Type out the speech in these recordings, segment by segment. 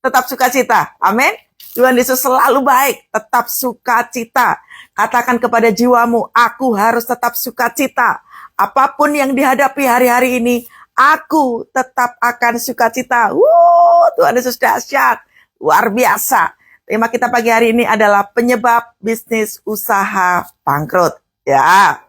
tetap sukacita. Amin. Tuhan Yesus selalu baik, tetap sukacita. Katakan kepada jiwamu, aku harus tetap sukacita. Apapun yang dihadapi hari-hari ini, aku tetap akan sukacita. Tuhan Yesus dahsyat, luar biasa. Tema kita pagi hari ini adalah penyebab bisnis usaha bangkrut. Ya,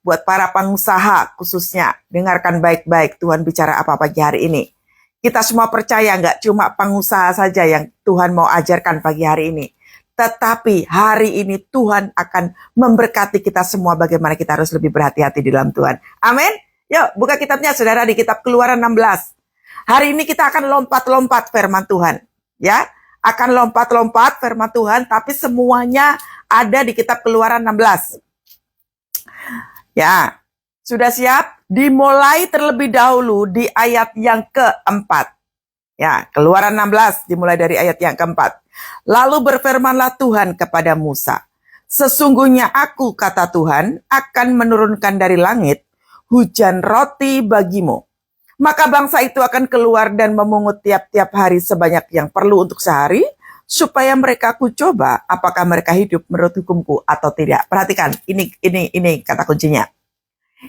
buat para pengusaha khususnya, dengarkan baik-baik Tuhan bicara apa pagi hari ini. Kita semua percaya nggak cuma pengusaha saja yang Tuhan mau ajarkan pagi hari ini. Tetapi hari ini Tuhan akan memberkati kita semua bagaimana kita harus lebih berhati-hati di dalam Tuhan. Amin. Yuk buka kitabnya saudara di kitab Keluaran 16. Hari ini kita akan lompat-lompat firman Tuhan. Ya, akan lompat-lompat firman Tuhan tapi semuanya ada di kitab Keluaran 16. Ya, sudah siap? Dimulai terlebih dahulu di ayat yang keempat. Ya, Keluaran 16 dimulai dari ayat yang keempat. Lalu berfirmanlah Tuhan kepada Musa. Sesungguhnya aku, kata Tuhan, akan menurunkan dari langit hujan roti bagimu. Maka bangsa itu akan keluar dan memungut tiap-tiap hari sebanyak yang perlu untuk sehari, supaya mereka aku coba apakah mereka hidup menurut hukumku atau tidak. Perhatikan, ini kata kuncinya.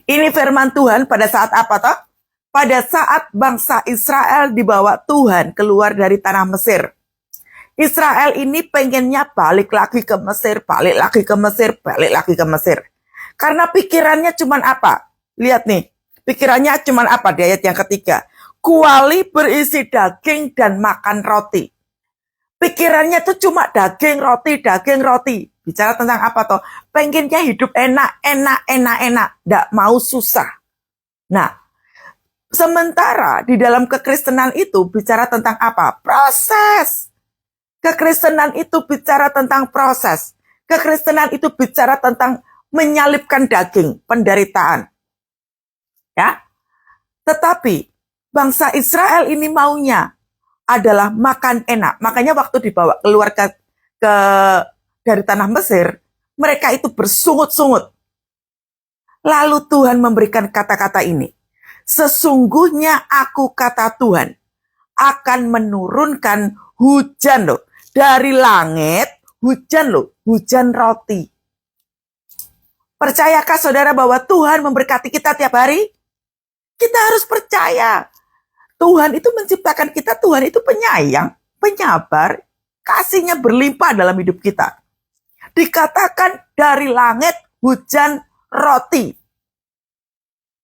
Ini firman Tuhan pada saat apa toh? Pada saat bangsa Israel dibawa Tuhan keluar dari tanah Mesir. Israel ini pengennya balik lagi ke Mesir, balik lagi ke Mesir, balik lagi ke Mesir. Karena pikirannya cuman apa? Lihat nih, pikirannya cuman apa di ayat yang ketiga? Kuali berisi daging dan makan roti. Pikirannya tuh cuma daging roti. Bicara tentang apa toh? Pengennya hidup enak. Nggak mau susah. Nah, sementara di dalam kekristenan itu bicara tentang apa? Proses. Kekristenan itu bicara tentang proses. Kekristenan itu bicara tentang menyalibkan daging, penderitaan. Ya. Tetapi bangsa Israel ini maunya adalah makan enak. Makanya waktu dibawa keluar dari tanah Mesir, mereka itu bersungut-sungut. Lalu Tuhan memberikan kata-kata ini. Sesungguhnya aku, kata Tuhan, akan menurunkan hujan loh. Dari langit, hujan loh. Hujan roti. Percayakah saudara bahwa Tuhan memberkati kita tiap hari? Kita harus percaya. Tuhan itu menciptakan kita, Tuhan itu penyayang, penyabar, kasihnya berlimpah dalam hidup kita. Dikatakan dari langit hujan roti.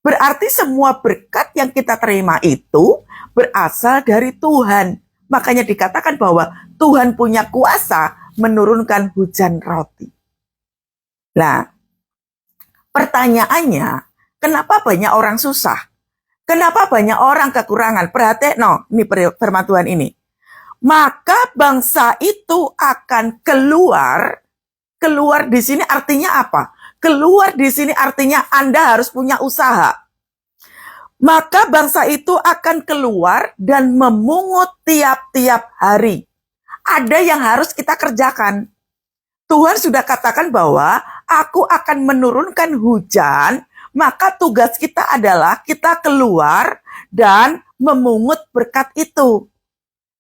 Berarti semua berkat yang kita terima itu berasal dari Tuhan. Makanya dikatakan bahwa Tuhan punya kuasa menurunkan hujan roti. Nah, pertanyaannya, kenapa banyak orang susah? Kenapa banyak orang kekurangan? Perhatikan, ini firman Tuhan ini. Maka bangsa itu akan keluar. Keluar di sini artinya apa? Keluar di sini artinya Anda harus punya usaha. Maka bangsa itu akan keluar dan memungut tiap-tiap hari. Ada yang harus kita kerjakan. Tuhan sudah katakan bahwa aku akan menurunkan hujan, maka tugas kita adalah kita keluar dan memungut berkat itu.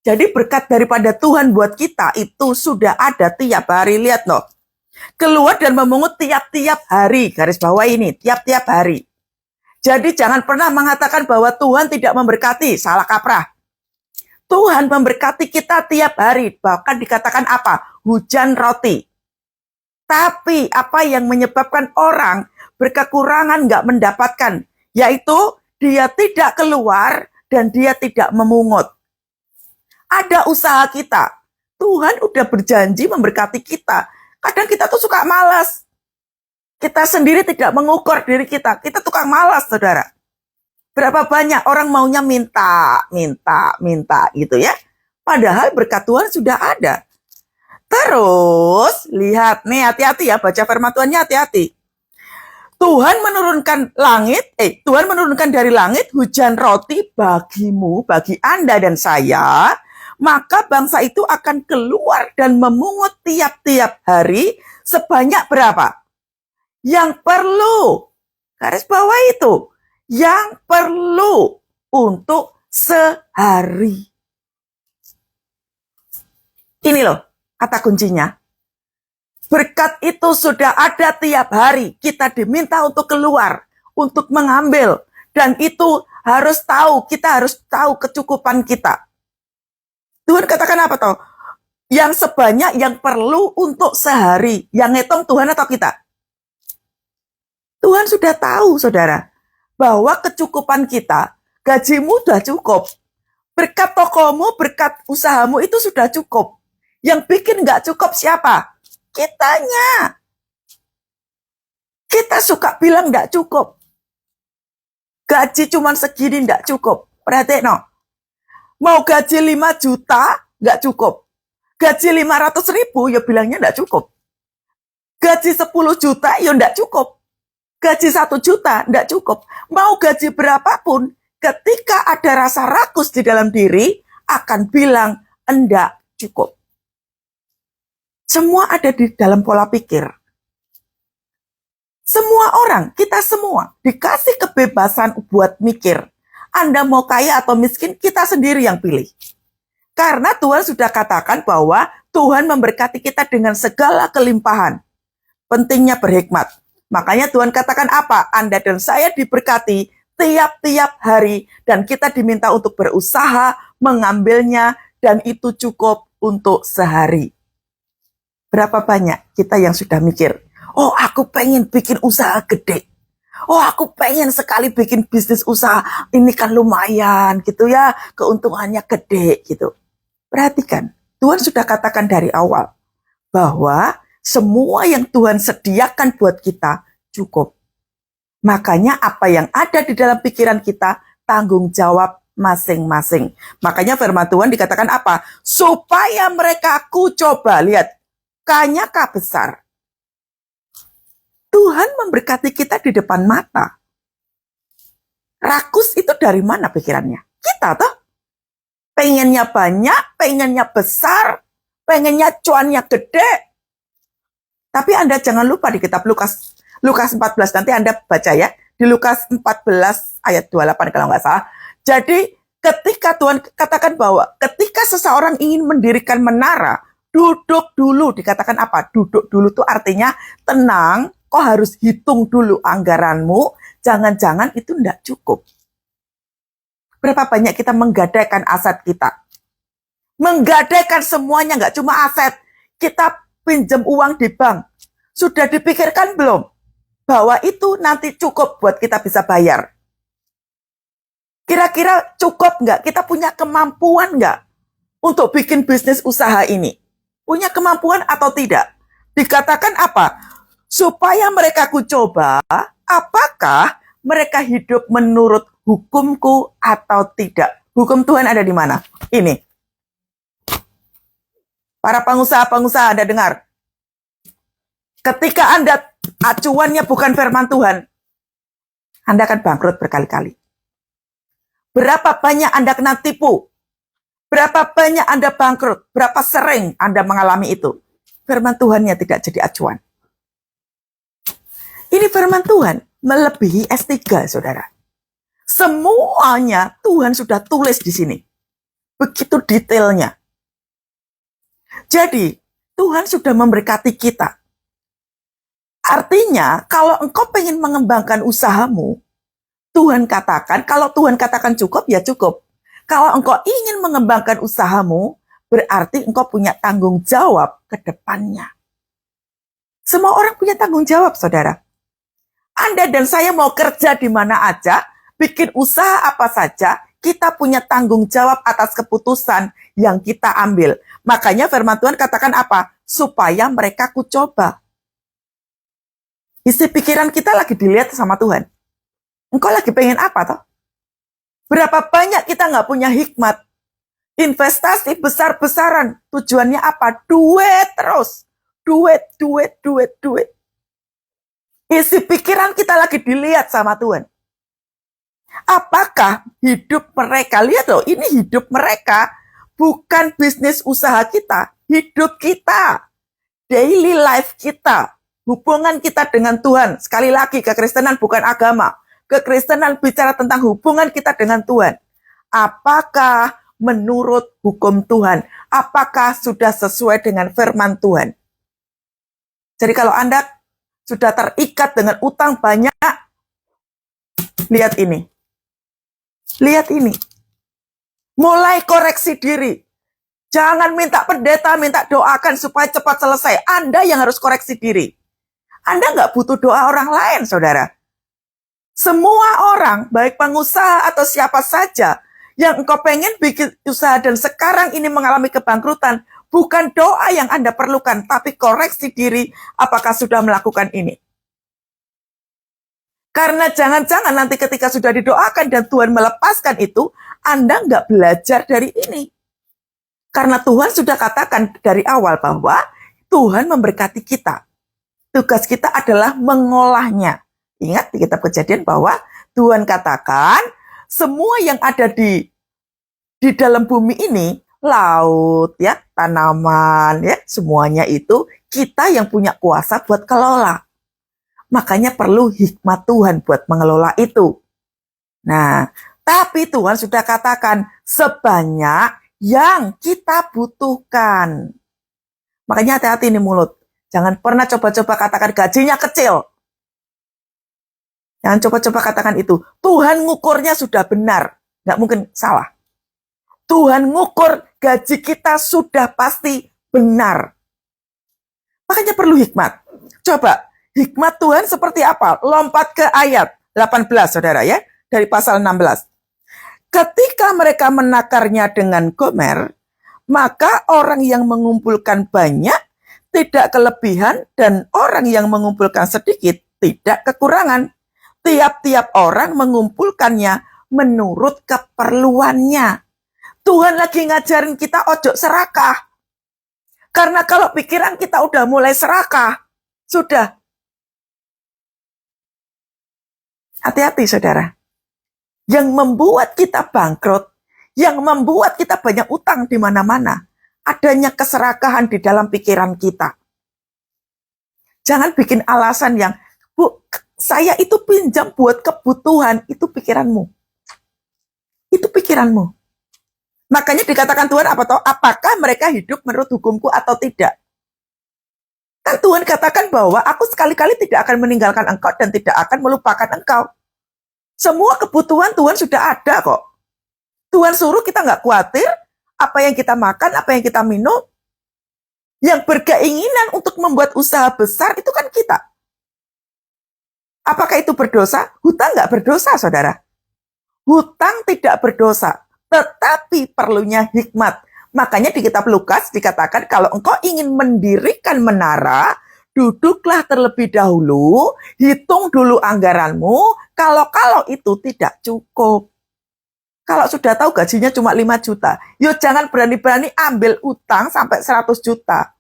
Jadi berkat daripada Tuhan buat kita itu sudah ada tiap hari. Lihat loh. Keluar dan memungut tiap-tiap hari. Garis bawah ini, tiap-tiap hari. Jadi jangan pernah mengatakan bahwa Tuhan tidak memberkati. Salah kaprah. Tuhan memberkati kita tiap hari. Bahkan dikatakan apa? Hujan roti. Tapi apa yang menyebabkan orang berkekurangan nggak mendapatkan? Yaitu dia tidak keluar dan dia tidak memungut. Ada usaha kita. Tuhan udah berjanji memberkati kita. Kadang kita tuh suka malas. Kita sendiri tidak mengukur diri kita. Kita tukang malas, saudara. Berapa banyak orang maunya minta gitu ya. Padahal berkat Tuhan sudah ada. Terus, lihat nih, hati-hati ya, baca firman Tuhannya hati-hati. Tuhan menurunkan dari langit hujan roti bagimu, bagi Anda dan saya. Maka bangsa itu akan keluar dan memungut tiap-tiap hari sebanyak berapa? Yang perlu. Garis bawah itu. Yang perlu untuk sehari. Ini loh kata kuncinya. Berkat itu sudah ada tiap hari. Kita diminta untuk keluar, untuk mengambil. Dan itu kita harus tahu kecukupan kita. Tuhan katakan apa toh? Yang sebanyak yang perlu untuk sehari. Yang ngitung Tuhan atau kita? Tuhan sudah tahu, saudara, bahwa kecukupan kita, gajimu sudah cukup. Berkat tokomu, berkat usahamu itu sudah cukup. Yang bikin nggak cukup siapa? Kitanya. Kita suka bilang nggak cukup. Gaji cuma segini nggak cukup. Perhatiin, no. Mau gaji 5 juta, nggak cukup. Gaji 500.000, ya bilangnya nggak cukup. Gaji 10 juta, ya nggak cukup. Gaji 1 juta, nggak cukup. Mau gaji berapapun, ketika ada rasa rakus di dalam diri, akan bilang, enggak cukup. Semua ada di dalam pola pikir. Semua orang, kita semua, dikasih kebebasan buat mikir. Anda mau kaya atau miskin, kita sendiri yang pilih. Karena Tuhan sudah katakan bahwa Tuhan memberkati kita dengan segala kelimpahan. Pentingnya berhikmat. Makanya Tuhan katakan apa? Anda dan saya diberkati tiap-tiap hari. Dan kita diminta untuk berusaha, mengambilnya, dan itu cukup untuk sehari. Berapa banyak kita yang sudah mikir, oh aku pengen bikin usaha gede. Oh aku pengen sekali bikin bisnis usaha. Ini kan lumayan gitu ya. Keuntungannya gede gitu. Perhatikan, Tuhan sudah katakan dari awal bahwa semua yang Tuhan sediakan buat kita cukup. Makanya apa yang ada di dalam pikiran kita, tanggung jawab masing-masing. Makanya firman Tuhan dikatakan apa? Supaya mereka ku coba. Lihat, K-nya K besar. Tuhan memberkati kita di depan mata. Rakus itu dari mana pikirannya? Kita toh. Pengennya banyak, pengennya besar, pengennya cuannya gede. Tapi Anda jangan lupa di kitab Lukas 14, nanti Anda baca ya. Di Lukas 14 ayat 28 kalau nggak salah. Jadi ketika Tuhan katakan bahwa ketika seseorang ingin mendirikan menara, duduk dulu. Dikatakan apa? Duduk dulu itu artinya tenang. Kau harus hitung dulu anggaranmu. Jangan-jangan itu enggak cukup. Berapa banyak kita menggadaikan aset kita? Menggadaikan semuanya, enggak cuma aset. Kita pinjam uang di bank. Sudah dipikirkan belum? Bahwa itu nanti cukup buat kita bisa bayar. Kira-kira cukup enggak? Kita punya kemampuan enggak? Untuk bikin bisnis usaha ini. Punya kemampuan atau tidak? Dikatakan apa? Supaya mereka ku coba, apakah mereka hidup menurut hukumku atau tidak? Hukum Tuhan ada di mana? Ini. Para pengusaha-pengusaha, Anda dengar. Ketika Anda acuannya bukan firman Tuhan, Anda akan bangkrut berkali-kali. Berapa banyak Anda kena tipu? Berapa banyak Anda bangkrut? Berapa sering Anda mengalami itu? Firman Tuhannya tidak jadi acuan. Ini firman Tuhan melebihi S3, saudara. Semuanya Tuhan sudah tulis di sini. Begitu detailnya. Jadi, Tuhan sudah memberkati kita. Artinya, kalau engkau pengen mengembangkan usahamu, Tuhan katakan, kalau Tuhan katakan cukup, ya cukup. Kalau engkau ingin mengembangkan usahamu, berarti engkau punya tanggung jawab ke depannya. Semua orang punya tanggung jawab, saudara. Anda dan saya mau kerja di mana aja, bikin usaha apa saja, kita punya tanggung jawab atas keputusan yang kita ambil. Makanya firman Tuhan katakan apa? Supaya mereka ku coba. Isi pikiran kita lagi dilihat sama Tuhan. Engkau lagi pengen apa toh? Berapa banyak kita nggak punya hikmat? Investasi besar-besaran. Tujuannya apa? Duit terus. Duit. Isi pikiran kita lagi dilihat sama Tuhan. Apakah hidup mereka, lihat loh, ini hidup mereka, bukan bisnis usaha kita, hidup kita, daily life kita, hubungan kita dengan Tuhan. Sekali lagi, kekristenan bukan agama. Kekristenan bicara tentang hubungan kita dengan Tuhan. Apakah menurut hukum Tuhan? apakah sudah sesuai dengan firman Tuhan. Jadi kalau Anda sudah terikat dengan utang banyak, lihat ini. Lihat ini. Mulai koreksi diri. Jangan minta pendeta, minta doakan supaya cepat selesai. Anda yang harus koreksi diri. Anda nggak butuh doa orang lain, saudara. Semua orang, baik pengusaha atau siapa saja, yang engkau pengen bikin usaha dan sekarang ini mengalami kebangkrutan, bukan doa yang Anda perlukan, tapi koreksi diri apakah sudah melakukan ini. Karena jangan-jangan nanti ketika sudah didoakan dan Tuhan melepaskan itu, Anda nggak belajar dari ini. Karena Tuhan sudah katakan dari awal bahwa Tuhan memberkati kita. Tugas kita adalah mengolahnya. Ingat di kitab Kejadian bahwa Tuhan katakan semua yang ada di dalam bumi ini, laut, ya, tanaman, ya, semuanya itu kita yang punya kuasa buat kelola. Makanya perlu hikmat Tuhan buat mengelola itu. Nah, tapi Tuhan sudah katakan sebanyak yang kita butuhkan. Makanya hati-hati nih mulut. Jangan pernah coba-coba katakan gajinya kecil. Jangan coba-coba katakan itu. Tuhan ngukurnya sudah benar. Nggak mungkin salah. Tuhan ngukur gaji kita sudah pasti benar. Makanya perlu hikmat. Coba, hikmat Tuhan seperti apa? Lompat ke ayat 18, saudara ya. Dari pasal 16. Ketika mereka menakarnya dengan Gomer, maka orang yang mengumpulkan banyak tidak kelebihan dan orang yang mengumpulkan sedikit tidak kekurangan. Tiap-tiap orang mengumpulkannya menurut keperluannya. Tuhan lagi ngajarin kita ojo serakah. Karena kalau pikiran kita udah mulai serakah, sudah. Hati-hati saudara. Yang membuat kita bangkrut, yang membuat kita banyak utang di mana-mana, adanya keserakahan di dalam pikiran kita. Jangan bikin alasan yang, Bu, saya itu pinjam buat kebutuhan, itu pikiranmu. Itu pikiranmu. Makanya dikatakan Tuhan apa toh? Apakah mereka hidup menurut hukumku atau tidak? Kan Tuhan katakan bahwa aku sekali-kali tidak akan meninggalkan engkau dan tidak akan melupakan engkau. Semua kebutuhan Tuhan sudah ada kok. Tuhan suruh kita nggak khawatir apa yang kita makan, apa yang kita minum. Yang berkeinginan untuk membuat usaha besar itu kan kita. Apakah itu berdosa? Hutang nggak berdosa, saudara. Hutang tidak berdosa, tetapi perlunya hikmat. Makanya di kitab Lukas dikatakan kalau engkau ingin mendirikan menara, duduklah terlebih dahulu, hitung dulu anggaranmu, kalau itu tidak cukup. Kalau sudah tahu gajinya cuma 5 juta, yuk jangan berani-berani ambil utang sampai 100 juta.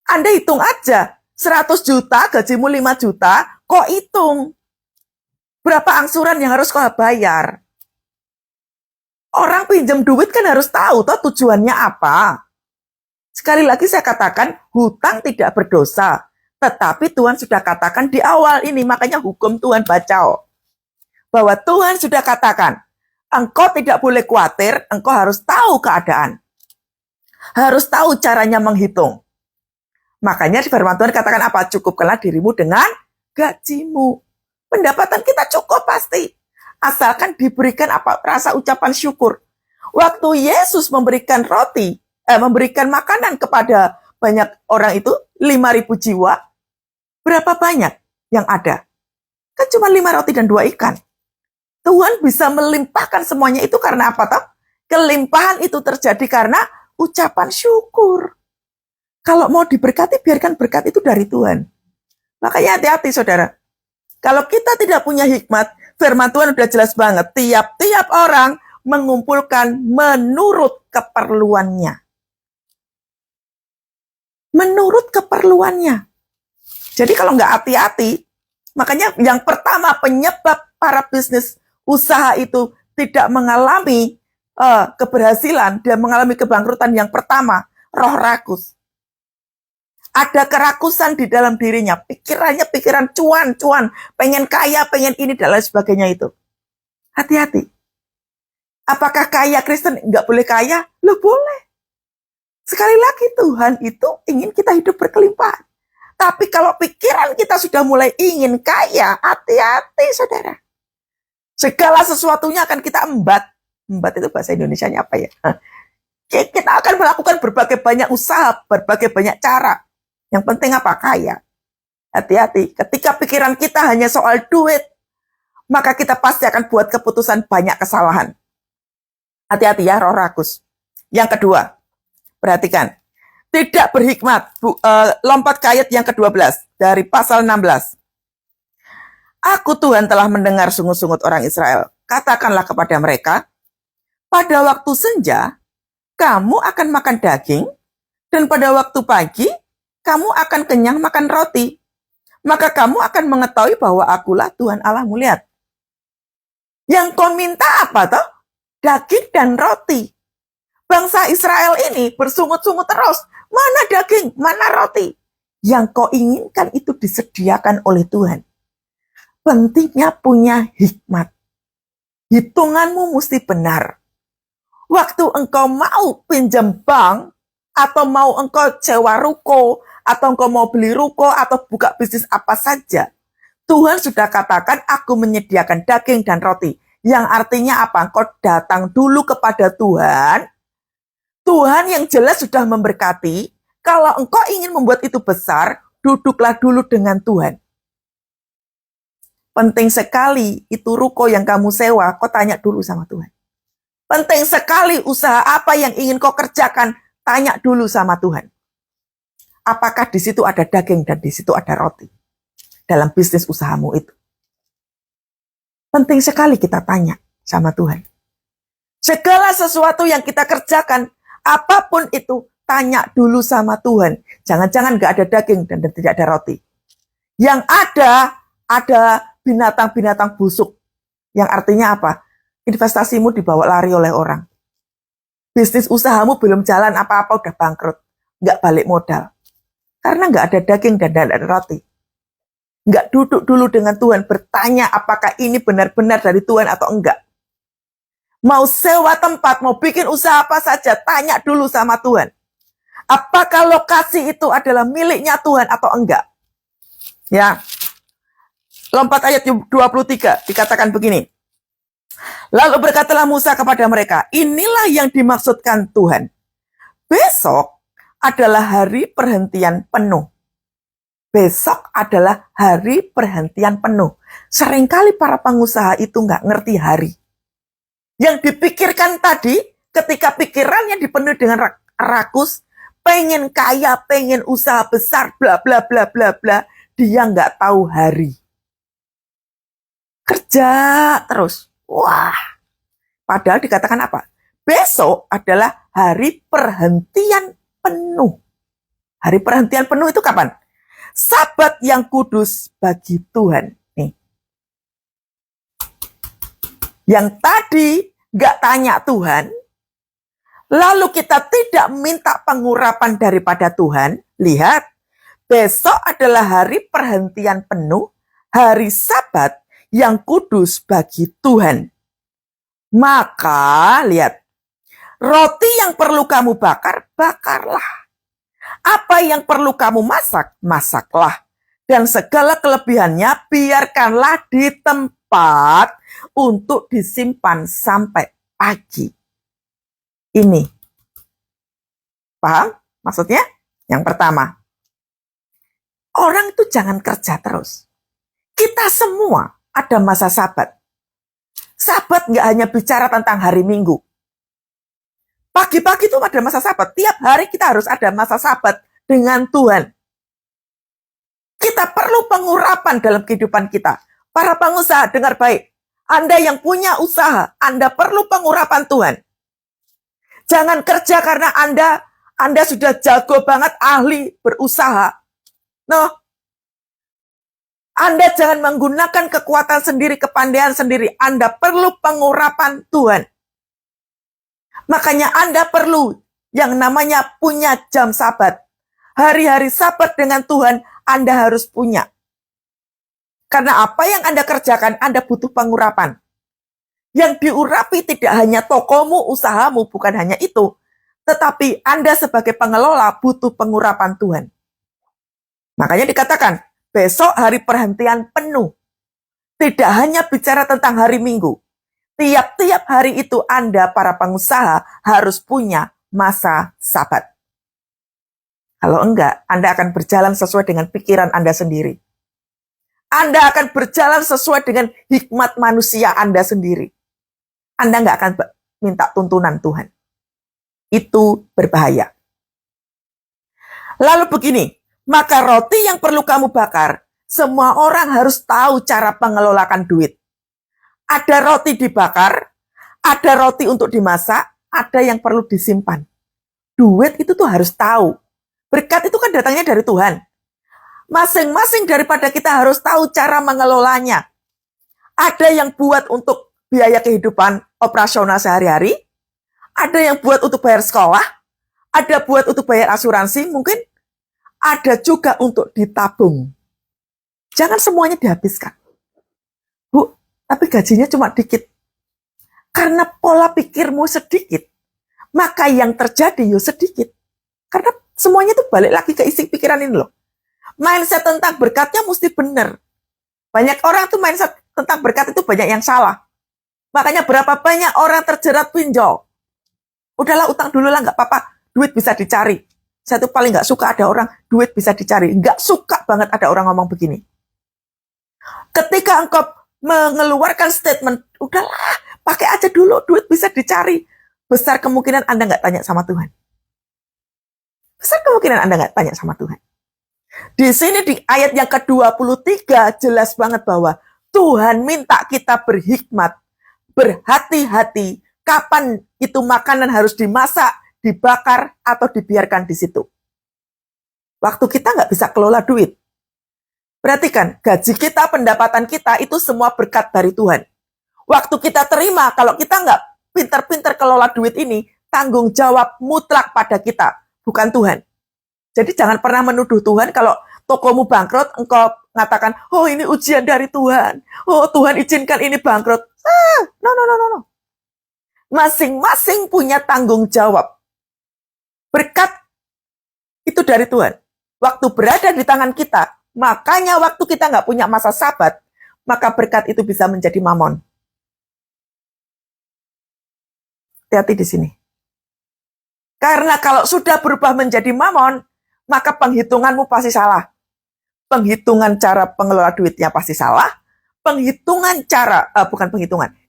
Anda hitung aja, 100 juta, gajimu 5 juta, kok hitung berapa angsuran yang harus kau bayar. Orang pinjam duit kan harus tahu toh tujuannya apa. Sekali lagi saya katakan, hutang tidak berdosa. Tetapi Tuhan sudah katakan di awal ini, makanya hukum Tuhan baca. Bahwa Tuhan sudah katakan, engkau tidak boleh khawatir, engkau harus tahu keadaan. Harus tahu caranya menghitung. Makanya di firman Tuhan katakan apa? Cukupkanlah dirimu dengan gajimu. Pendapatan kita cukup pasti. Asalkan diberikan apa? Rasa ucapan syukur. Waktu Yesus memberikan roti, memberikan makanan kepada banyak orang itu, 5.000 jiwa, berapa banyak yang ada? Kan cuma 5 roti dan 2 ikan. Tuhan bisa melimpahkan semuanya itu karena apa toh? Kelimpahan itu terjadi karena ucapan syukur. Kalau mau diberkati, biarkan berkat itu dari Tuhan. Makanya hati-hati saudara. Kalau kita tidak punya hikmat, firman Tuhan udah jelas banget. Tiap-tiap orang mengumpulkan menurut keperluannya. Menurut keperluannya. Jadi kalau nggak hati-hati, makanya yang pertama penyebab para bisnis usaha itu tidak mengalami keberhasilan, dia mengalami kebangkrutan yang pertama, roh rakus. Ada kerakusan di dalam dirinya, pikirannya pikiran cuan, pengen kaya, pengen ini, dan lain sebagainya itu. Hati-hati. Apakah kaya Kristen nggak boleh kaya? Loh boleh. Sekali lagi Tuhan itu ingin kita hidup berkelimpahan. Tapi kalau pikiran kita sudah mulai ingin kaya, hati-hati saudara. Segala sesuatunya akan kita embat. Embat itu bahasa Indonesianya apa ya? Kita akan melakukan berbagai banyak usaha, berbagai banyak cara. Yang penting apa? Kaya. Hati-hati. Ketika pikiran kita hanya soal duit, maka kita pasti akan buat keputusan banyak kesalahan. Hati-hati ya, roh rakus. Yang kedua, perhatikan. Tidak berhikmat. Lompat ke ayat yang ke-12 dari pasal 16. Aku Tuhan telah mendengar sungut-sungut orang Israel. Katakanlah kepada mereka, pada waktu senja, kamu akan makan daging, dan pada waktu pagi, kamu akan kenyang makan roti. Maka kamu akan mengetahui bahwa akulah Tuhan Allahmu. Lihat. Yang kau minta apa toh? Daging dan roti. Bangsa Israel ini bersungut-sungut terus. Mana daging, mana roti? Yang kau inginkan itu disediakan oleh Tuhan. Pentingnya punya hikmat. Hitunganmu mesti benar. Waktu engkau mau pinjam bank, atau mau engkau sewa ruko, atau engkau mau beli ruko, atau buka bisnis apa saja, Tuhan sudah katakan, aku menyediakan daging dan roti. Yang artinya apa? Engkau datang dulu kepada Tuhan. Tuhan yang jelas sudah memberkati. Kalau engkau ingin membuat itu besar, duduklah dulu dengan Tuhan. Penting sekali itu ruko yang kamu sewa, kau tanya dulu sama Tuhan. Penting sekali usaha apa yang ingin kau kerjakan, tanya dulu sama Tuhan. Apakah di situ ada daging dan di situ ada roti dalam bisnis usahamu itu? Penting sekali kita tanya sama Tuhan. Segala sesuatu yang kita kerjakan, apapun itu, tanya dulu sama Tuhan. Jangan-jangan gak ada daging dan tidak ada roti. Yang ada binatang-binatang busuk. Yang artinya apa? Investasimu dibawa lari oleh orang. Bisnis usahamu belum jalan apa-apa udah bangkrut. Nggak balik modal. Karena nggak ada daging dan ada roti. Nggak duduk dulu dengan Tuhan bertanya apakah ini benar-benar dari Tuhan atau enggak. Mau sewa tempat, mau bikin usaha apa saja, tanya dulu sama Tuhan. Apakah lokasi itu adalah miliknya Tuhan atau enggak? Ya. Lompat ayat 23 dikatakan begini. Lalu berkatalah Musa kepada mereka, inilah yang dimaksudkan Tuhan. Besok adalah hari perhentian penuh. Besok adalah hari perhentian penuh. Seringkali para pengusaha itu nggak ngerti hari. Yang dipikirkan tadi, ketika pikirannya dipenuhi dengan rakus, pengen kaya, pengen usaha besar, bla bla bla bla bla, dia nggak tahu hari. Kerja terus. Wah, padahal dikatakan apa? Besok adalah hari perhentian penuh. Hari perhentian penuh itu kapan? Sabat yang kudus bagi Tuhan. Nih. Yang tadi gak tanya Tuhan, lalu kita tidak minta pengurapan daripada Tuhan. Lihat, besok adalah hari perhentian penuh, hari Sabat yang kudus bagi Tuhan. Maka, lihat, roti yang perlu kamu bakar, bakarlah. Apa yang perlu kamu masak, masaklah. Dan segala kelebihannya biarkanlah di tempat untuk disimpan sampai pagi. Ini. Paham maksudnya? Yang pertama, orang itu jangan kerja terus. Kita semua ada masa Sabat. Sabat nggak hanya bicara tentang hari Minggu. Pagi-pagi itu ada masa Sabat. Tiap hari kita harus ada masa Sabat dengan Tuhan. Kita perlu pengurapan dalam kehidupan kita. Para pengusaha, dengar baik. Anda yang punya usaha, Anda perlu pengurapan Tuhan. Jangan kerja karena Anda sudah jago banget, ahli berusaha. No. Anda jangan menggunakan kekuatan sendiri, kepandaian sendiri. Anda perlu pengurapan Tuhan. Makanya Anda perlu yang namanya punya jam Sabat. Hari-hari Sabat dengan Tuhan Anda harus punya. Karena apa yang Anda kerjakan, Anda butuh pengurapan. Yang diurapi tidak hanya tokomu, usahamu, bukan hanya itu. Tetapi Anda sebagai pengelola butuh pengurapan Tuhan. Makanya dikatakan, besok hari perhentian penuh. Tidak hanya bicara tentang hari Minggu. Tiap-tiap hari itu Anda, para pengusaha, harus punya masa Sabat. Kalau enggak, Anda akan berjalan sesuai dengan pikiran Anda sendiri. Anda akan berjalan sesuai dengan hikmat manusia Anda sendiri. Anda enggak akan minta tuntunan Tuhan. Itu berbahaya. Lalu begini, maka roti yang perlu kamu bakar, semua orang harus tahu cara pengelolakan duit. Ada roti dibakar, ada roti untuk dimasak, ada yang perlu disimpan. Duit itu tuh harus tahu. Berkat itu kan datangnya dari Tuhan. Masing-masing daripada kita harus tahu cara mengelolanya. Ada yang buat untuk biaya kehidupan operasional sehari-hari, ada yang buat untuk bayar sekolah, ada buat untuk bayar asuransi, mungkin ada juga untuk ditabung. Jangan semuanya dihabiskan. Bu, tapi gajinya cuma dikit. Karena pola pikirmu sedikit, maka yang terjadi yo sedikit. Karena semuanya itu balik lagi ke isi pikiran ini loh. Mindset tentang berkatnya mesti benar. Banyak orang tuh mindset tentang berkat itu banyak yang salah. Makanya berapa banyak orang terjerat pinjol. Udahlah utang dulu lah, nggak apa-apa. Duit bisa dicari. Saya tuh paling nggak suka ada orang duit bisa dicari. Nggak suka banget ada orang ngomong begini. Ketika engkau mengeluarkan statement, udahlah pakai aja dulu, duit bisa dicari. Besar kemungkinan Anda nggak tanya sama Tuhan. Besar kemungkinan Anda nggak tanya sama Tuhan. Di sini di ayat yang ke-23 jelas banget bahwa Tuhan minta kita berhikmat, berhati-hati, kapan itu makanan harus dimasak, dibakar, atau dibiarkan di situ. Waktu kita nggak bisa kelola duit. Perhatikan, gaji kita, pendapatan kita, itu semua berkat dari Tuhan. Waktu kita terima, kalau kita nggak pintar-pintar kelola duit ini, tanggung jawab mutlak pada kita, bukan Tuhan. Jadi jangan pernah menuduh Tuhan kalau tokomu bangkrut, engkau mengatakan, oh ini ujian dari Tuhan. Oh Tuhan izinkan ini bangkrut. No. Masing-masing punya tanggung jawab. Berkat itu dari Tuhan. Waktu berada di tangan kita, makanya waktu kita nggak punya masa Sabat, maka berkat itu bisa menjadi mamon. Hati-hati di sini. Karena kalau sudah berubah menjadi mamon, maka penghitunganmu pasti salah. Penghitungan cara pengelola duitnya pasti salah.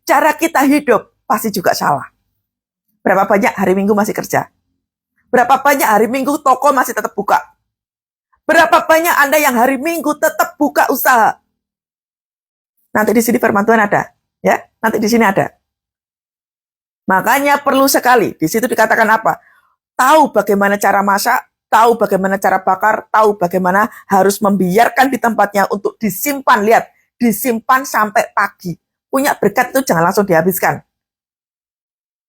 Cara kita hidup pasti juga salah. Berapa banyak hari Minggu masih kerja? Berapa banyak hari Minggu toko masih tetap buka? Berapa banyak Anda yang hari Minggu tetap buka usaha? Nanti di sini firman Tuhan ada, ya. Nanti di sini ada. Makanya perlu sekali. Di situ dikatakan apa? Tahu bagaimana cara masak, tahu bagaimana cara bakar, tahu bagaimana harus membiarkan di tempatnya untuk disimpan. Lihat, disimpan sampai pagi. Punya berkat itu jangan langsung dihabiskan.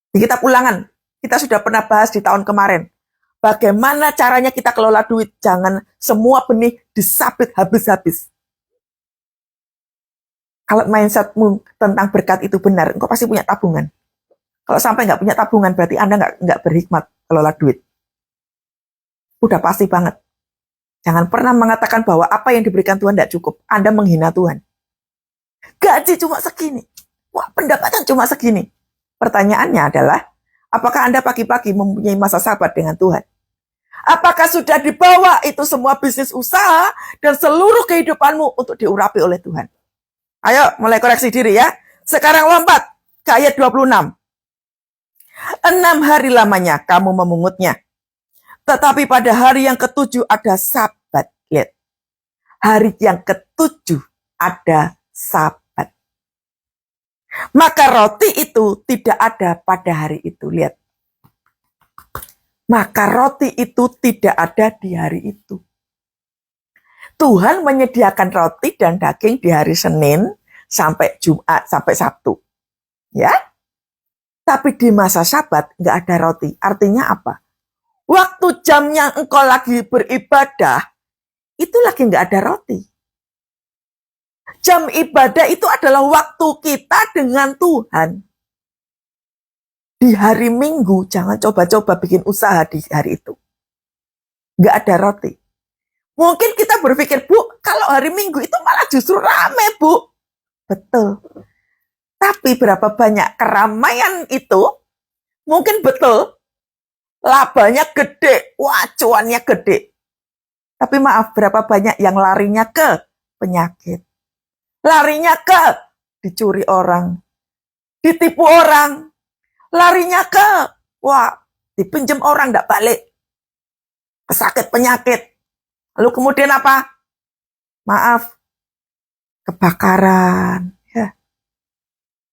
Di kitab Ulangan, kita sudah pernah bahas di tahun kemarin. Bagaimana caranya kita kelola duit. Jangan semua benih disabit habis-habis. Kalau mindsetmu tentang berkat itu benar, engkau pasti punya tabungan. Kalau sampai nggak punya tabungan, berarti Anda nggak berhikmat kelola duit. Udah pasti banget. Jangan pernah mengatakan bahwa apa yang diberikan Tuhan tidak cukup. Anda menghina Tuhan. Gaji cuma segini. Wah, pendapatan cuma segini. Pertanyaannya adalah, apakah Anda pagi-pagi mempunyai masa Sabat dengan Tuhan? Apakah sudah dibawa itu semua bisnis usaha dan seluruh kehidupanmu untuk diurapi oleh Tuhan? Ayo, mulai koreksi diri ya. Sekarang lompat ke ayat 26. 6 hari lamanya kamu memungutnya. Tetapi pada hari yang ke-7 ada Sabat. Lihat. Hari yang ke-7 ada Sabat. Maka roti itu tidak ada pada hari itu. Lihat. Maka roti itu tidak ada di hari itu. Tuhan menyediakan roti dan daging di hari Senin sampai Jumat, sampai Sabtu. Ya. Tapi di masa Sabat nggak ada roti. Artinya apa? Waktu jamnya engkau lagi beribadah, itu lagi nggak ada roti. Jam ibadah itu adalah waktu kita dengan Tuhan. Di hari Minggu, jangan coba-coba bikin usaha di hari itu. Nggak ada roti. Mungkin kita berpikir, Bu, kalau hari Minggu itu malah justru rame, Bu. Betul. Tapi berapa banyak keramaian itu, mungkin betul, labanya gede, wah cuannya gede. Tapi maaf, berapa banyak yang larinya ke penyakit. Larinya ke dicuri orang, ditipu orang, larinya ke, wah, dipinjam orang, enggak balik. Kesakit penyakit. Lalu kemudian apa? Maaf, kebakaran. Ya.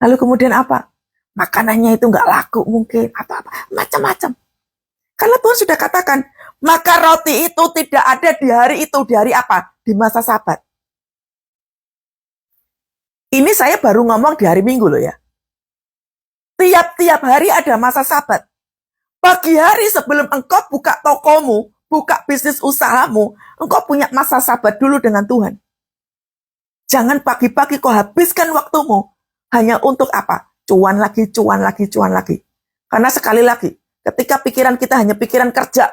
Lalu kemudian apa? Makanannya itu enggak laku mungkin. Atau apa? Macam-macam. Karena Tuhan sudah katakan, maka roti itu tidak ada di hari itu. Di hari apa? Di masa Sabat. Ini saya baru ngomong di hari Minggu loh ya. Tiap-tiap hari ada masa Sabat. Pagi hari sebelum engkau buka tokomu, buka bisnis usahamu, engkau punya masa Sabat dulu dengan Tuhan. Jangan pagi-pagi kau habiskan waktumu hanya untuk apa? Cuan lagi, cuan lagi, cuan lagi. Karena sekali lagi, ketika pikiran kita hanya pikiran kerja,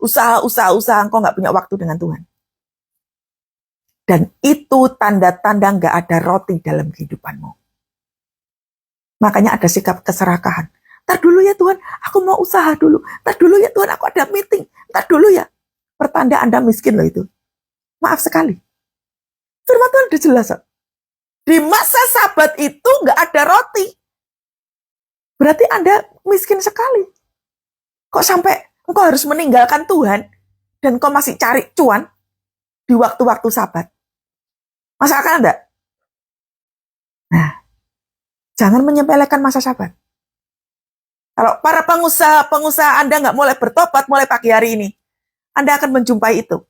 usaha, engkau nggak punya waktu dengan Tuhan. Dan itu tanda-tanda nggak ada roti dalam kehidupanmu. Makanya ada sikap keserakahan. Ntar dulu ya Tuhan, aku mau usaha dulu. Ntar dulu ya Tuhan, aku ada meeting. Ntar dulu ya. Pertanda Anda miskin loh itu. Maaf sekali. Firman Tuhan udah jelas. Di masa Sabat itu nggak ada roti. Berarti Anda miskin sekali. Kok sampai engkau harus meninggalkan Tuhan dan kau masih cari cuan di waktu-waktu Sabat? Masa akan Anda? Nah, jangan menyepelekan masa Sabat. Kalau para pengusaha Anda nggak mulai bertobat mulai pagi hari ini, Anda akan menjumpai itu.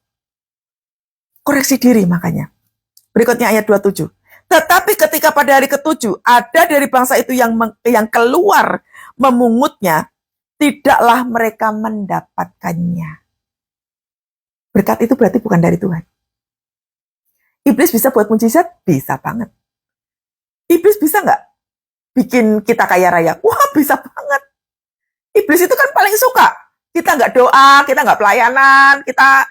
Koreksi diri makanya. Berikutnya ayat 27. Tetapi ketika pada hari ke-7 ada dari bangsa itu yang keluar memungutnya, tidaklah mereka mendapatkannya. Berkat itu berarti bukan dari Tuhan. Iblis bisa buat mujizat? Bisa banget. Iblis bisa nggak bikin kita kaya raya? Wah, bisa banget. Iblis itu kan paling suka. Kita nggak doa, kita nggak pelayanan, kita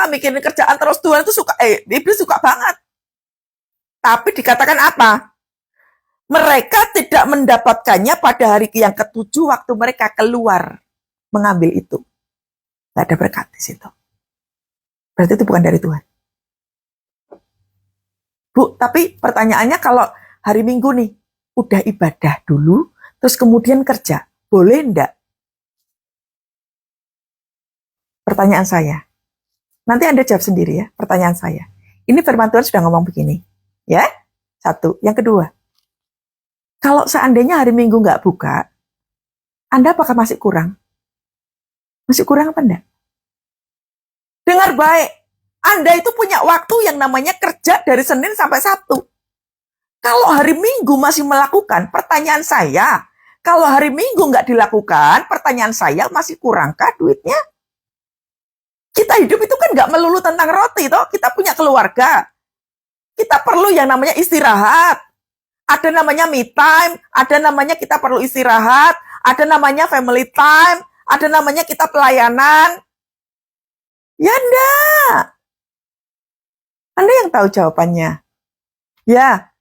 mikirin kerjaan terus. Tuhan itu suka, Iblis suka banget. Tapi dikatakan apa? Mereka tidak mendapatkannya pada hari yang ke-7 waktu mereka keluar mengambil itu. Nggak ada berkat di situ. Berarti itu bukan dari Tuhan. Bu, tapi pertanyaannya kalau hari Minggu nih, udah ibadah dulu, terus kemudian kerja, boleh enggak? Pertanyaan saya. Nanti Anda jawab sendiri ya, pertanyaan saya. Ini firman Tuhan sudah ngomong begini. Ya, satu. Yang kedua, kalau seandainya hari Minggu nggak buka, Anda apakah masih kurang? Masih kurang apa enggak? Dengar baik, Anda itu punya waktu yang namanya kerja dari Senin sampai Sabtu. Kalau hari Minggu masih melakukan, pertanyaan saya, kalau hari Minggu nggak dilakukan, pertanyaan saya masih kurangkah duitnya? Kita hidup itu kan nggak melulu tentang roti, toh. Kita punya keluarga. Kita perlu yang namanya istirahat. Ada namanya me time, ada namanya kita perlu istirahat, ada namanya family time, ada namanya kita pelayanan. Ya enggak. Anda yang tahu jawabannya. Ya,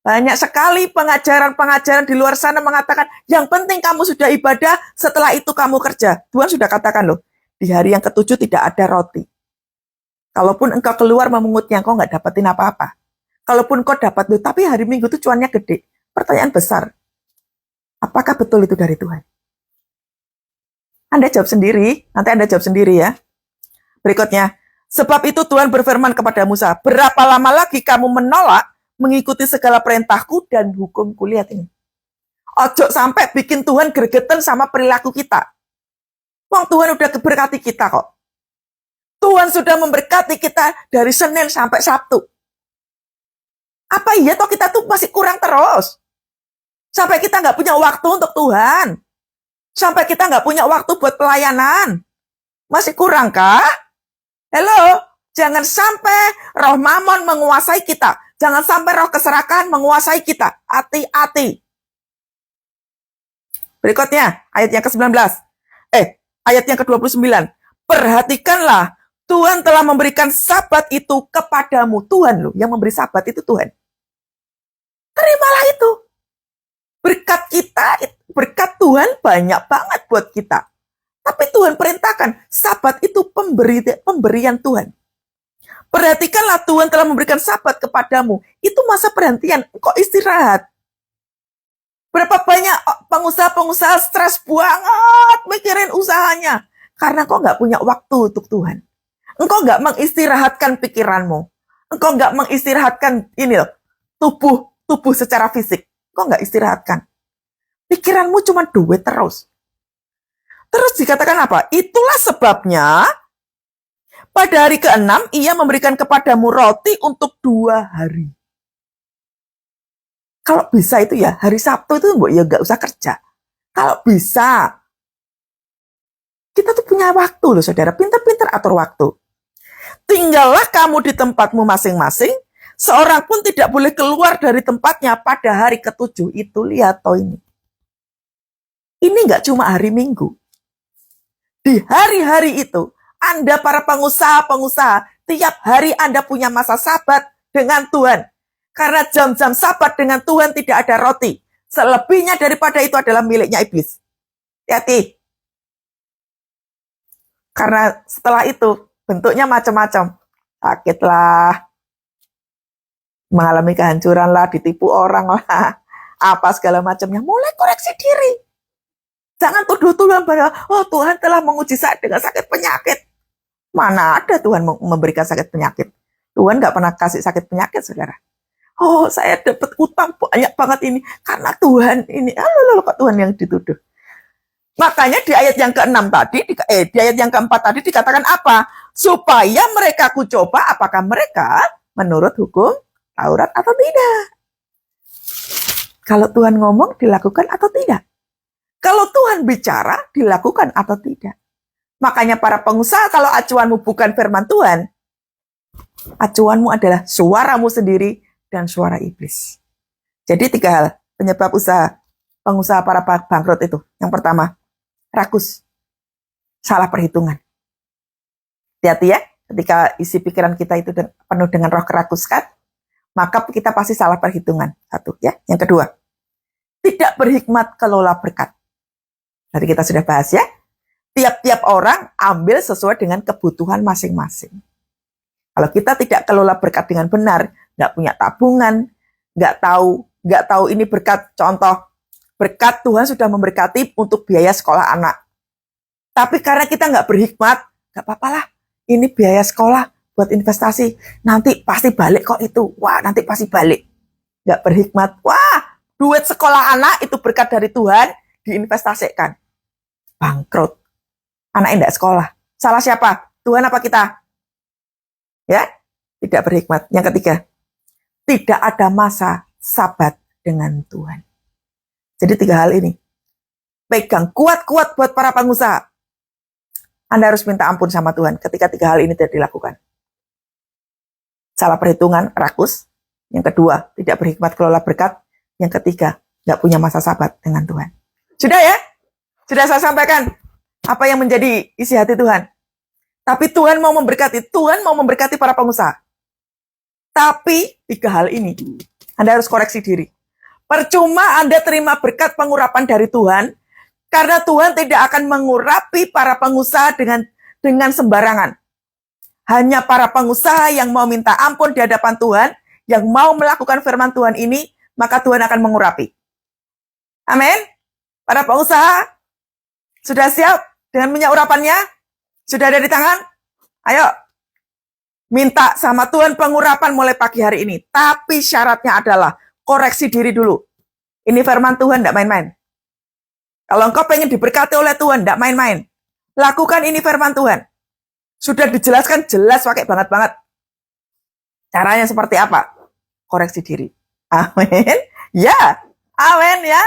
banyak sekali pengajaran-pengajaran di luar sana mengatakan, yang penting kamu sudah ibadah, setelah itu kamu kerja. Tuhan sudah katakan loh, di hari yang ke-7 tidak ada roti. Kalaupun engkau keluar memungutnya, engkau nggak dapetin apa-apa. Kalaupun kau dapat loh, tapi hari Minggu itu cuannya gede. Pertanyaan besar, apakah betul itu dari Tuhan? Anda jawab sendiri, nanti Anda jawab sendiri ya. Berikutnya, sebab itu Tuhan berfirman kepada Musa, berapa lama lagi kamu menolak mengikuti segala perintahku dan hukumku? Lihat ini. Ojo sampai bikin Tuhan gregetan sama perilaku kita. Wong Tuhan udah berkati kita kok. Tuhan sudah memberkati kita dari Senin sampai Sabtu. Apa iya toh kita tuh masih kurang terus? Sampai kita nggak punya waktu untuk Tuhan. Sampai kita nggak punya waktu buat pelayanan. Masih kurang kah? Halo, jangan sampai roh mamon menguasai kita. Jangan sampai roh keserakahan menguasai kita. Hati-hati. Berikutnya, ayat yang ke-19. Ayat yang ke-29. Perhatikanlah, Tuhan telah memberikan Sabat itu kepadamu. Tuhan loh, yang memberi Sabat itu Tuhan. Terimalah itu. Berkat kita, berkat Tuhan banyak banget buat kita. Tapi Tuhan perintahkan, Sabat itu pemberian Tuhan. Perhatikanlah, Tuhan telah memberikan Sabat kepadamu. Itu masa perhentian, kok istirahat. Berapa banyak pengusaha-pengusaha stres banget mikirin usahanya. Karena kau nggak punya waktu untuk Tuhan. Engkau nggak mengistirahatkan pikiranmu. Engkau nggak mengistirahatkan tubuh secara fisik. Engkau nggak istirahatkan. Pikiranmu cuma duit terus. Terus dikatakan apa? Itulah sebabnya pada hari ke-6 ia memberikan kepadamu roti untuk 2 hari. Kalau bisa itu ya, hari Sabtu itu ya nggak usah kerja. Kalau bisa, kita tuh punya waktu loh saudara, pintar-pintar atur waktu. Tinggallah kamu di tempatmu masing-masing, seorang pun tidak boleh keluar dari tempatnya pada hari ke-7 itu. Lihat toh ini. Ini nggak cuma hari Minggu. Di hari-hari itu, Anda para pengusaha-pengusaha, tiap hari Anda punya masa Sabat dengan Tuhan. Karena jam-jam Sabat dengan Tuhan tidak ada roti. Selebihnya daripada itu adalah miliknya iblis. Hati-hati. Karena setelah itu bentuknya macam-macam. Sakitlah, mengalami kehancuran lah, ditipu orang lah, apa segala macamnya. Mulai koreksi diri. Jangan tuduh-tuduh bahwa Tuhan telah menguji saya dengan sakit penyakit. Mana ada Tuhan memberikan sakit penyakit? Tuhan nggak pernah kasih sakit penyakit, saudara. Saya dapat utang banyak banget ini karena Tuhan ini. Kok Tuhan yang dituduh? Makanya di ayat yang ke-6 tadi, di ayat yang ke-4 tadi dikatakan apa? Supaya mereka kucoba apakah mereka menurut hukum Taurat atau tidak. Kalau Tuhan ngomong, dilakukan atau tidak. Kalau Tuhan bicara, dilakukan atau tidak. Makanya para pengusaha, kalau acuanmu bukan firman Tuhan, acuanmu adalah suaramu sendiri dan suara iblis. Jadi 3 hal penyebab pengusaha para bangkrut itu. Yang pertama, rakus, salah perhitungan. Hati-hati ya, ketika isi pikiran kita itu penuh dengan roh kerakusan, maka kita pasti salah perhitungan. 1 ya. Yang kedua, tidak berhikmat kelola berkat. Tadi kita sudah bahas ya. Tiap-tiap orang ambil sesuai dengan kebutuhan masing-masing. Kalau kita tidak kelola berkat dengan benar, nggak punya tabungan, nggak tahu ini berkat. Contoh, berkat Tuhan sudah memberkati untuk biaya sekolah anak. Tapi karena kita nggak berhikmat, nggak apa-apa lah. Ini biaya sekolah buat investasi. Nanti pasti balik kok itu. Wah, nanti pasti balik. Nggak berhikmat. Wah, duit sekolah anak itu berkat dari Tuhan, diinvestasikan. Bangkrut. Anaknya nggak sekolah. Salah siapa? Tuhan apa kita? Ya, tidak berhikmat. Yang ketiga, tidak ada masa Sabat dengan Tuhan. Jadi 3 hal ini. Pegang kuat-kuat buat para pengusaha. Anda harus minta ampun sama Tuhan ketika 3 hal ini tidak dilakukan. Salah perhitungan, rakus. Yang kedua, tidak berhikmat kelola berkat. Yang ketiga, nggak punya masa Sabat dengan Tuhan. Sudah ya? Sudah saya sampaikan apa yang menjadi isi hati Tuhan. Tapi Tuhan mau memberkati para pengusaha. Tapi 3 hal ini, Anda harus koreksi diri. Percuma Anda terima berkat pengurapan dari Tuhan, karena Tuhan tidak akan mengurapi para pengusaha dengan sembarangan. Hanya para pengusaha yang mau minta ampun di hadapan Tuhan, yang mau melakukan firman Tuhan ini, maka Tuhan akan mengurapi. Amin. Para pengusaha, sudah siap dengan minyak urapannya? Sudah ada di tangan? Ayo, minta sama Tuhan pengurapan mulai pagi hari ini. Tapi syaratnya adalah koreksi diri dulu. Ini firman Tuhan, tidak main-main. Kalau engkau pengen diberkati oleh Tuhan, tidak main-main. Lakukan ini firman Tuhan. Sudah dijelaskan jelas, pakai banget. Caranya seperti apa? Koreksi diri. Amin. Ya, amin ya.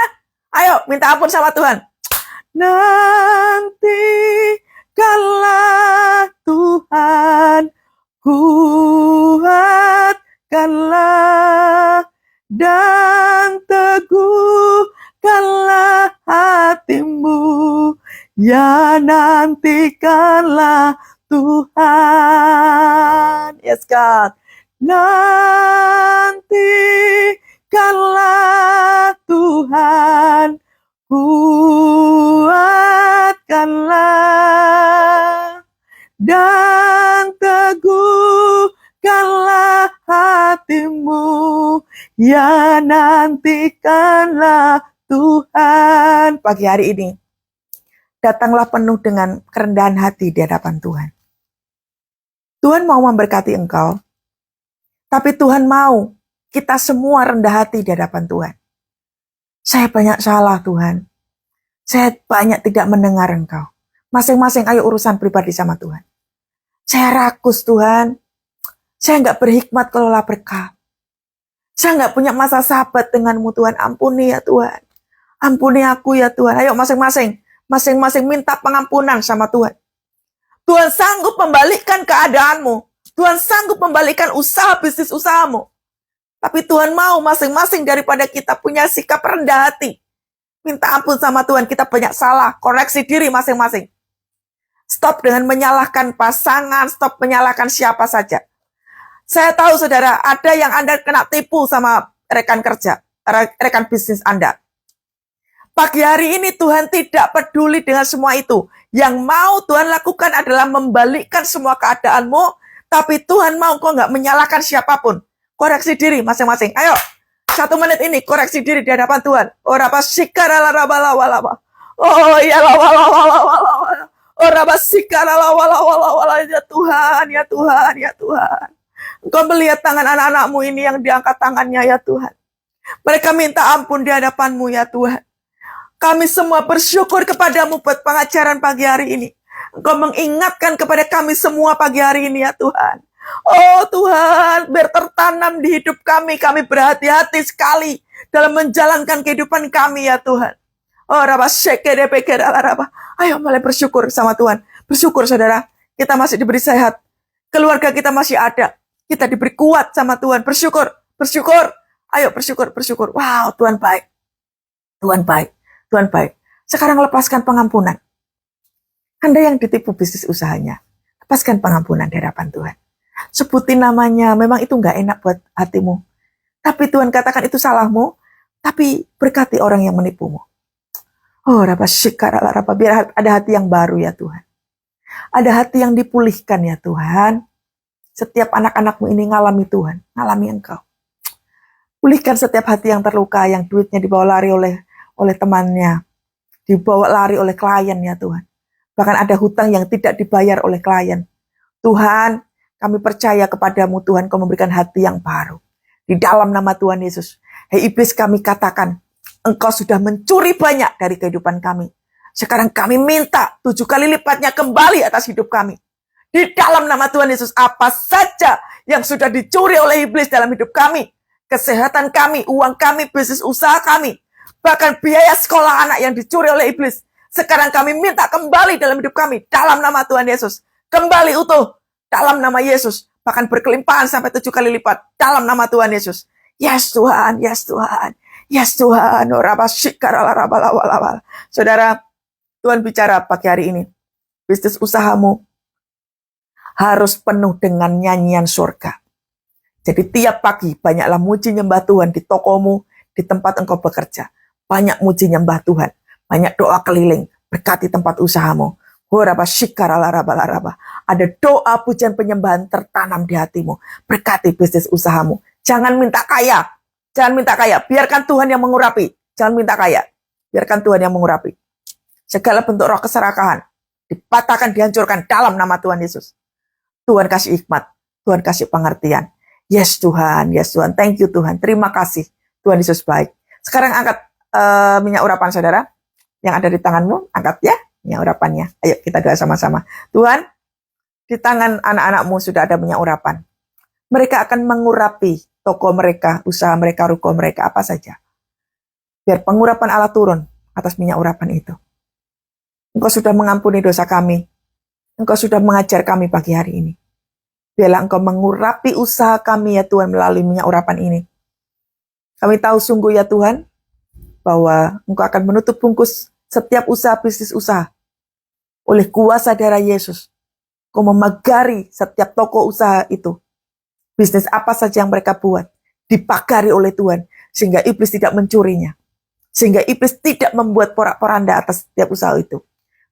Ayo, minta ampun sama Tuhan. Nanti kala Tuhan kuatkanlah dan teguhkanlah hati nantikanlah Tuhan. Yes God. Nantikanlah Tuhan, kuatkanlah dan teguhkanlah hatimu, ya nantikanlah Tuhan. Pagi hari ini, datanglah penuh dengan kerendahan hati di hadapan Tuhan. Tuhan mau memberkati engkau, tapi Tuhan mau kita semua rendah hati di hadapan Tuhan. Saya banyak salah Tuhan. Saya banyak tidak mendengar engkau. Masing-masing ayo urusan pribadi sama Tuhan. Saya rakus Tuhan. Saya nggak berhikmat kelola berkah. Saya nggak punya masa sahabat denganmu Tuhan. Ampuni ya Tuhan. Ampuni aku ya Tuhan. Ayo masing-masing. Masing-masing minta pengampunan sama Tuhan. Tuhan sanggup membalikkan keadaanmu. Tuhan sanggup membalikkan usaha bisnis usahamu. Tapi Tuhan mau masing-masing daripada kita punya sikap rendah hati. Minta ampun sama Tuhan, kita banyak salah. Koreksi diri masing-masing. Stop dengan menyalahkan pasangan, stop menyalahkan siapa saja. Saya tahu saudara, ada yang Anda kena tipu sama rekan kerja, rekan bisnis Anda. Pagi hari ini Tuhan tidak peduli dengan semua itu. Yang mau Tuhan lakukan adalah membalikkan semua keadaanmu, tapi Tuhan mau kau nggak menyalahkan siapapun. Koreksi diri masing-masing. Ayo, 1 menit ini koreksi diri di hadapan Tuhan. Oh, raba sikara la raba la wala. Oh, ya la wala wala wala. Oh, raba sikara la wala wala wala. Ya Tuhan, ya Tuhan, ya Tuhan. Engkau melihat tangan anak-anakmu ini yang diangkat tangannya ya Tuhan. Mereka minta ampun di hadapanmu ya Tuhan. Kami semua bersyukur kepadamu buat pengajaran pagi hari ini. Engkau mengingatkan kepada kami semua pagi hari ini ya Tuhan. Oh Tuhan, biar tertanam di hidup kami. Kami berhati-hati sekali dalam menjalankan kehidupan kami ya Tuhan. Oh raba shekere pekere raba. Ayo mulai bersyukur sama Tuhan. Bersyukur saudara, kita masih diberi sehat. Keluarga kita masih ada. Kita diberi kuat sama Tuhan. Bersyukur, bersyukur. Ayo bersyukur, bersyukur. Wow, Tuhan baik. Tuhan baik. Tuhan baik. Sekarang lepaskan pengampunan. Anda yang ditipu bisnis usahanya, lepaskan pengampunan di hadapan Tuhan. Sebutin namanya, memang itu nggak enak buat hatimu. Tapi Tuhan katakan itu salahmu, tapi berkati orang yang menipumu. Oh, raba syikara raba, biar ada hati yang baru ya Tuhan. Ada hati yang dipulihkan ya Tuhan. Setiap anak-anakmu ini ngalami Tuhan, ngalami Engkau. Pulihkan setiap hati yang terluka, yang duitnya dibawa lari oleh temannya, dibawa lari oleh klien ya Tuhan. Bahkan ada hutang yang tidak dibayar oleh klien. Tuhan, kami percaya kepadamu Tuhan, Kau memberikan hati yang baru. Di dalam nama Tuhan Yesus. Hei iblis, kami katakan, Engkau sudah mencuri banyak dari kehidupan kami. Sekarang kami minta 7 kali lipatnya kembali atas hidup kami. Di dalam nama Tuhan Yesus, apa saja yang sudah dicuri oleh iblis dalam hidup kami, kesehatan kami, uang kami, bisnis usaha kami, bahkan biaya sekolah anak yang dicuri oleh iblis, sekarang kami minta kembali dalam hidup kami, dalam nama Tuhan Yesus. Kembali utuh, dalam nama Yesus. Bahkan berkelimpahan sampai 7 kali lipat, dalam nama Tuhan Yesus. Yes Tuhan, yes Tuhan, yes Tuhan. Saudara, Tuhan bicara pagi hari ini. Bisnis usahamu harus penuh dengan nyanyian surga. Jadi tiap pagi banyaklah muji nyembah Tuhan di tokomu, di tempat engkau bekerja. Banyak muji nyembah Tuhan. Banyak doa keliling. Berkati tempat usahamu. Ada doa pujian penyembahan tertanam di hatimu. Berkati bisnis usahamu. Jangan minta kaya. Jangan minta kaya. Biarkan Tuhan yang mengurapi. Jangan minta kaya. Biarkan Tuhan yang mengurapi. Segala bentuk roh keserakahan dipatahkan, dihancurkan dalam nama Tuhan Yesus. Tuhan kasih hikmat. Tuhan kasih pengertian. Yes Tuhan, yes Tuhan. Thank you Tuhan. Terima kasih. Tuhan Yesus baik. Sekarang angkat minyak urapan saudara. Yang ada di tanganmu, angkat ya minyak urapannya. Ayo kita doa sama-sama. Tuhan, di tangan anak-anakmu sudah ada minyak urapan. Mereka akan mengurapi toko mereka, usaha mereka, ruko mereka, apa saja. Biar pengurapan Allah turun atas minyak urapan itu. Engkau sudah mengampuni dosa kami. Engkau sudah mengajar kami pagi hari ini. Biarlah Engkau mengurapi usaha kami ya Tuhan melalui minyak urapan ini. Kami tahu sungguh ya Tuhan, bahwa Engkau akan menutup bungkus setiap usaha bisnis usaha. Oleh kuasa darah Yesus, Kau memagari setiap toko usaha itu. Bisnis apa saja yang mereka buat, dipagari oleh Tuhan, sehingga iblis tidak mencurinya. Sehingga iblis tidak membuat porak-poranda atas setiap usaha itu.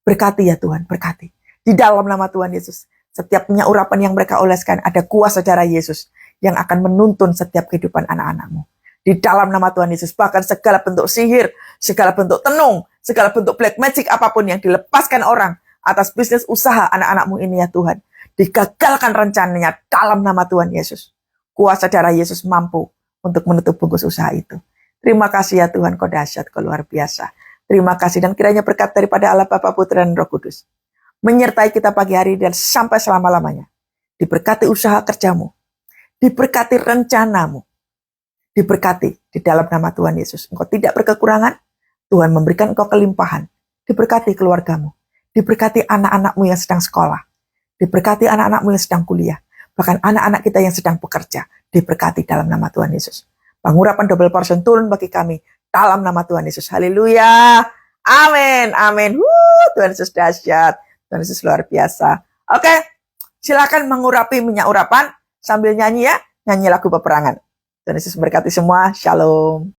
Berkati ya Tuhan, berkati. Di dalam nama Tuhan Yesus, setiap penyaurapan yang mereka oleskan, ada kuasa darah Yesus yang akan menuntun setiap kehidupan anak-anakmu. Di dalam nama Tuhan Yesus, bahkan segala bentuk sihir, segala bentuk tenung, segala bentuk black magic apapun yang dilepaskan orang atas bisnis usaha anak-anakmu ini ya Tuhan, digagalkan rencananya dalam nama Tuhan Yesus. Kuasa darah Yesus mampu untuk menutup bungkus usaha itu. Terima kasih ya Tuhan, Kau dahsyat, Kau luar biasa. Terima kasih, dan kiranya berkat daripada Allah Bapa, Putra, dan Roh Kudus menyertai kita pagi hari dan sampai selama-lamanya. Diberkati usaha kerjamu, diberkati rencanamu, diberkati di dalam nama Tuhan Yesus. Engkau tidak berkekurangan, Tuhan memberikan engkau kelimpahan. Diberkati keluargamu, diberkati anak-anakmu yang sedang sekolah, diberkati anak-anakmu yang sedang kuliah, bahkan anak-anak kita yang sedang bekerja, diberkati dalam nama Tuhan Yesus. Pengurapan double portion turun bagi kami dalam nama Tuhan Yesus. Haleluya. Amin. Amin. Tuhan Yesus dahsyat. Tuhan Yesus luar biasa. Oke, silakan mengurapi minyak urapan sambil nyanyi ya. Nyanyi lagu peperangan. Tuhan Yesus berkati semua. Shalom.